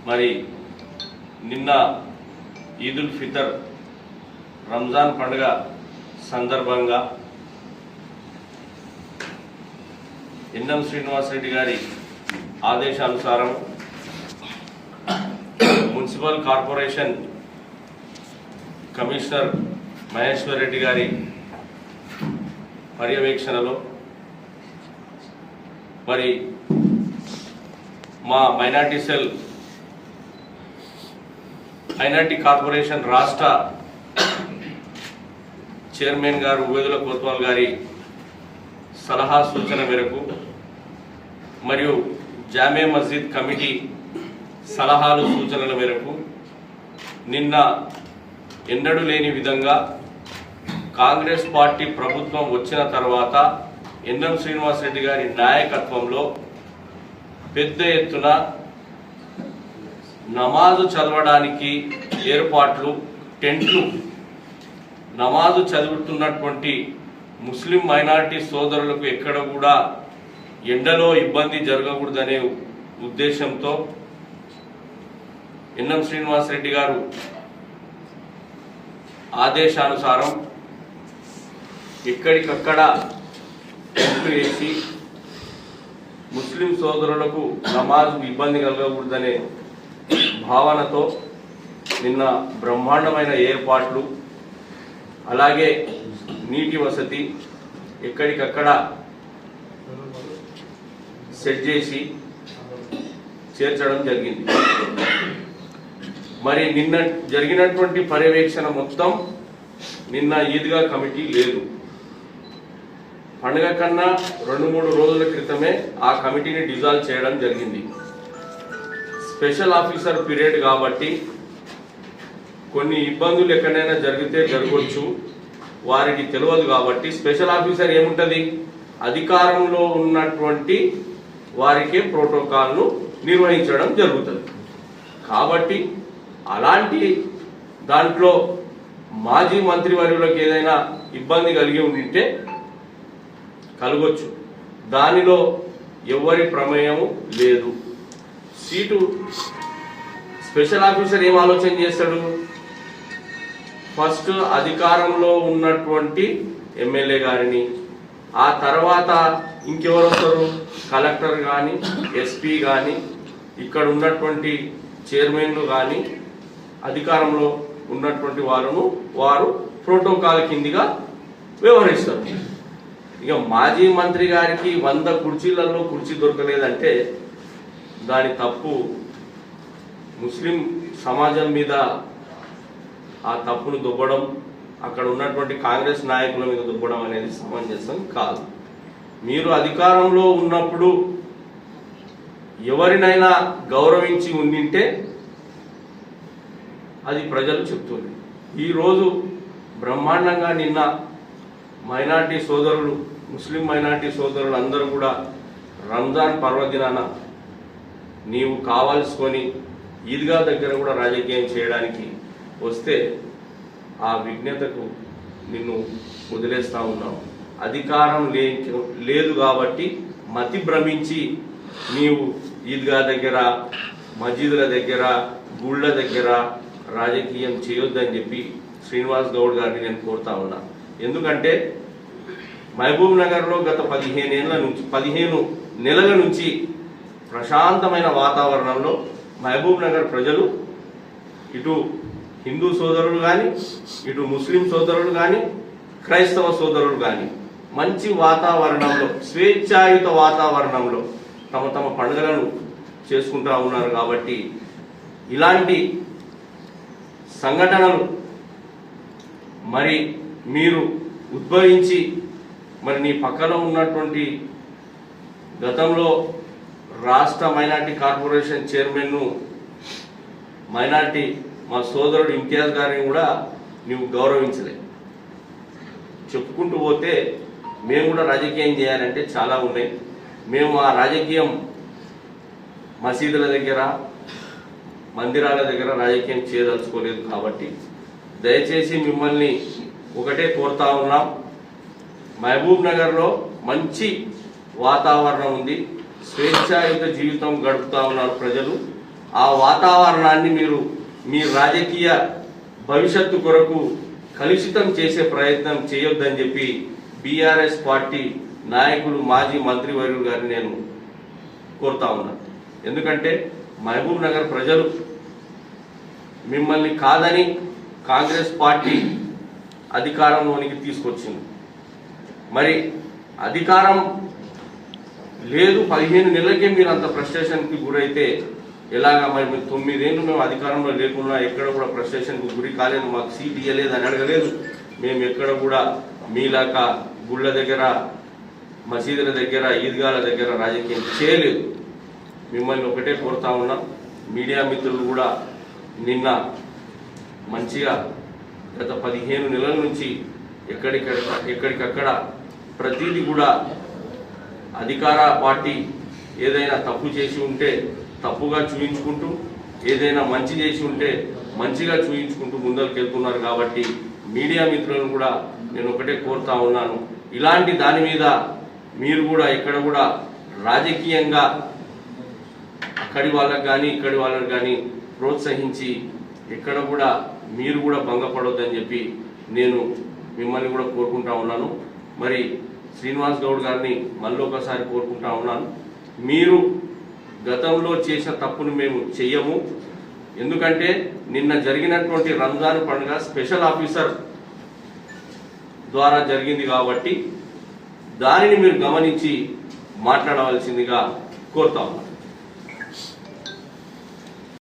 మరి నిన్న ఈదుల్ ఫితర్ రంజాన్ పండుగ సందర్భంగా ఎన్ఎం శ్రీనివాసరెడ్డి గారి ఆదేశానుసారం municipal corporation commissioner Maheshwar Reddy గారి పర్యవేక్షణలో మరి మా మైనార్టీ సెల్ మైనార్టీ కార్పొరేషన్ రాష్ట్ర చైర్మన్ గారు ఉవేదుల కోత్వాల్ గారి సలహా సూచన మేరకు మరియు జామే మస్జిద్ కమిటీ సలహాలు సూచనల మేరకు నిన్న ఎన్నడూ లేని విధంగా కాంగ్రెస్ పార్టీ ప్రభుత్వం వచ్చిన తర్వాత ఎన్ఎం శ్రీనివాసరెడ్డి గారి నాయకత్వంలో పెద్ద ఎత్తున నమాజు చదవడానికి ఏర్పాట్లు, టెంట్లు, నమాజు చదువుతున్నటువంటి ముస్లిం మైనారిటీ సోదరులకు ఎక్కడ కూడా ఎండలో ఇబ్బంది జరగకూడదనే ఉద్దేశంతో ఎన్ఎం శ్రీనివాసరెడ్డి గారు ఆదేశానుసారం ఎక్కడికక్కడ టెంట్లు వేసి ముస్లిం సోదరులకు నమాజ్ ఇబ్బంది కలగకూడదనే భావనతో నిన్న బ్రహ్మాండమైన ఏర్పాట్లు, అలాగే నీటి వసతి ఎక్కడికక్కడ సెట్ చేసి చేర్చడం జరిగింది. మరి నిన్న జరిగినటువంటి పర్యవేక్షణ మొత్తం నిన్న ఈద్గా కమిటీ లేదు. పండుగ కన్నా 2-3 రోజుల క్రితమే ఆ కమిటీని డిజాల్వ్ చేయడం జరిగింది. స్పెషల్ ఆఫీసర్ పీరియడ్ కాబట్టి కొన్ని ఇబ్బందులు ఎక్కడైనా జరిగితే జరగవచ్చు, వారికి తెలియదు. కాబట్టి స్పెషల్ ఆఫీసర్ ఏముంటుంది, అధికారంలో ఉన్నటువంటి వారికే ప్రోటోకాల్ను నిర్వహించడం జరుగుతుంది. కాబట్టి అలాంటి దాంట్లో మాజీ మంత్రివర్యులకు ఏదైనా ఇబ్బంది కలిగి ఉంటే కలగొచ్చు, దానిలో ఎవరి ప్రమేయం లేదు. సీటు స్పెషల్ ఆఫీసర్ ఏం ఆలోచన చేస్తాడు, ఫస్ట్ అధికారంలో ఉన్నటువంటి ఎమ్మెల్యే గారిని, ఆ తర్వాత ఇంకెవరు వస్తారు, కలెక్టర్ కానీ, ఎస్పీ కానీ, ఇక్కడ ఉన్నటువంటి చైర్మన్లు కానీ, అధికారంలో ఉన్నటువంటి వారు ప్రోటోకాల్ కిందిగా వ్యవహరిస్తారు. ఇక మాజీ మంత్రి గారికి 100 కుర్చీలలో కుర్చీ దొరకలేదంటే దాని తప్పు ముస్లిం సమాజం మీద ఆ తప్పును దుబ్బడం, అక్కడ ఉన్నటువంటి కాంగ్రెస్ నాయకుల మీద దుబ్బడం అనేది సమంజసం కాదు. మీరు అధికారంలో ఉన్నప్పుడు ఎవరినైనా గౌరవించి ఉండింటే అది ప్రజలు చెప్తుంది. ఈరోజు బ్రహ్మాండంగా నిన్న మైనార్టీ సోదరులు, ముస్లిం మైనార్టీ సోదరులు అందరూ కూడా రంజాన్ పర్వదినాన నీవు కావాల్సుకొని ఈద్గా దగ్గర కూడా రాజకీయం చేయడానికి వస్తే ఆ విజ్ఞతకు నిన్ను వదిలేస్తా ఉన్నావు. అధికారం లేదు కాబట్టి మతి భ్రమించి నీవు ఈద్గా దగ్గర, మస్జిదుల దగ్గర, గుళ్ళ దగ్గర రాజకీయం చేయొద్దని చెప్పి శ్రీనివాస్ గౌడ్ గారిని నేను కోరుతా ఉన్నా. ఎందుకంటే మహబూబ్ నగర్లో గత 15 నెలల నుంచి ప్రశాంతమైన వాతావరణంలో మహబూబ్ నగర్ ప్రజలు, ఇటు హిందూ సోదరులు కానీ, ఇటు ముస్లిం సోదరులు కానీ, క్రైస్తవ సోదరులు కానీ మంచి వాతావరణంలో, స్వేచ్ఛాయుత వాతావరణంలో తమ పండుగలను చేసుకుంటూ ఉన్నారు. కాబట్టి ఇలాంటి సంఘటనలు మరి మీరు ఉద్భవించి మరి నీ పక్కన ఉన్నటువంటి గతంలో రాష్ట్ర మైనార్టీ కార్పొరేషన్ చైర్మన్ను మైనార్టీ మా సోదరుడు ఇంతియాజ్ గారిని కూడా నువ్వు గౌరవించలే. చెప్పుకుంటూ పోతే మేము కూడా రాజకీయం చేయాలంటే చాలా ఉన్నాయి. మేము ఆ రాజకీయం మసీదుల దగ్గర, మందిరాల దగ్గర రాజకీయం చేయదలుచుకోలేదు. కాబట్టి దయచేసి మిమ్మల్ని ఒకటే కోరుతా ఉన్నాం, మహబూబ్ నగర్లో మంచి వాతావరణం ఉంది, స్వేచ్ఛాయుత జీవితం గడుపుతా ఉన్నారు ప్రజలు. ఆ వాతావరణాన్ని మీరు మీ రాజకీయ భవిష్యత్తు కొరకు కలుషితం చేసే ప్రయత్నం చేయొద్దని చెప్పి బీఆర్ఎస్ పార్టీ నాయకులు మాజీ మంత్రివర్యులు గారిని నేను కోరుతా ఉన్నాను. ఎందుకంటే మహబూబ్ నగర్ ప్రజలు మిమ్మల్ని కాదని కాంగ్రెస్ పార్టీ అధికారంలోనికి తీసుకొచ్చింది. మరి అధికారం లేదు 15 నెలలకే మీరు అంత ఫ్రస్ట్రేషన్కి గురైతే ఎలాగా? మరి 9 ఏళ్ళు మేము అధికారంలో లేకున్నా ఎక్కడ కూడా ఫ్రస్ట్రేషన్కి గురి కాలేదు, మాకు సీట్ ఇవ్వలేదు అని అడగలేదు. మేము ఎక్కడ కూడా మీలాగా గుళ్ళ దగ్గర, మసీదుల దగ్గర, ఈద్గాల దగ్గర రాజకీయం చేయలేదు. మిమ్మల్ని ఒకటే కోరుతా ఉన్నాం, మీడియా మిత్రులు కూడా నిన్న మంచిగా గత 15 నెలల నుంచి ఎక్కడికక్కడ ప్రతిదీ కూడా అధికార పార్టీ ఏదైనా తప్పు చేసి ఉంటే తప్పుగా చూయించుకుంటూ, ఏదైనా మంచి చేసి ఉంటే మంచిగా చూయించుకుంటూ ముందరికి వెళ్తున్నారు. కాబట్టి మీడియా మిత్రులను కూడా నేను ఒకటే కోరుతా ఉన్నాను, ఇలాంటి దాని మీద మీరు కూడా ఎక్కడ కూడా రాజకీయంగా అక్కడి వాళ్ళకి కానీ ఇక్కడి వాళ్ళకి కానీ ప్రోత్సహించి ఎక్కడ కూడా మీరు కూడా భంగపడొద్దని చెప్పి నేను మిమ్మల్ని కూడా కోరుకుంటా ఉన్నాను. మరి శ్రీనివాస్ గౌడ్ గారిని మళ్ళీ ఒకసారి కోరుకుంటా ఉన్నాను, మీరు గతంలో చేసిన తప్పును మేము చెయ్యము. ఎందుకంటే నిన్న జరిగినటువంటి రంజాన్ పండుగ స్పెషల్ ఆఫీసర్ ద్వారా జరిగింది కాబట్టి దానిని మీరు గమనించి మాట్లాడవలసిందిగా కోరుతా ఉన్నాను.